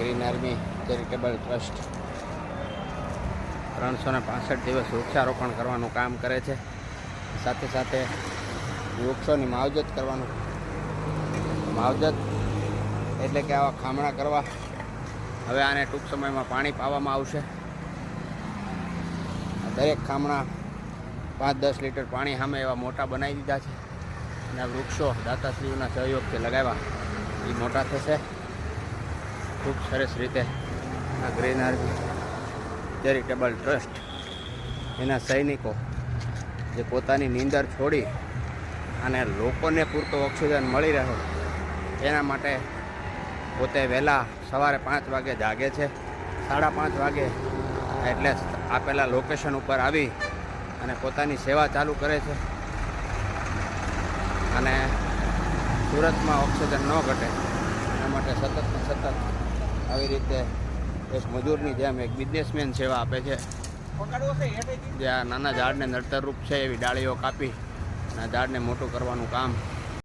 Green army charitable trust 365 દિવસ વૃક્ષારોપણ કરવાનું કામ કરે છે. સાથે સાથે વૃક્ષોની માવજત કરવાનું. માવજત એટલે કે આવા ખામણા કરવા. હવે આને ટૂંક સમયમાં પાણી પાવામાં આવશે. દરેક ખામણા 5-10 લીટર પાણી સામે એવા મોટા બનાવી દીધા છે અને આ વૃક્ષો દાતાશ્રીઓના સહયોગથી લગાવ્યા એ મોટા થશે. ખૂબ સરસ રીતે આ ગ્રીન આર્મી ચેરિટેબલ ટ્રસ્ટ એના સૈનિકો જે પોતાની નીંદર છોડી અને લોકોને પૂરતો ઓક્સિજન મળી રહે એના માટે પોતે વહેલા સવારે 5 વાગે જાગે છે. 5:30 વાગે એટલે આપેલા લોકેશન ઉપર આવી અને પોતાની સેવા ચાલુ કરે છે. અને સુરતમાં ઓક્સિજન ન ઘટે એના માટે સતત આવી રીતે એક મજૂરની જેમ એક બિઝનેસમેન સેવા આપે છે. જે આ નાના ઝાડને નડતરરૂપ છે એવી ડાળીઓ કાપી અને ઝાડને મોટું કરવાનું કામ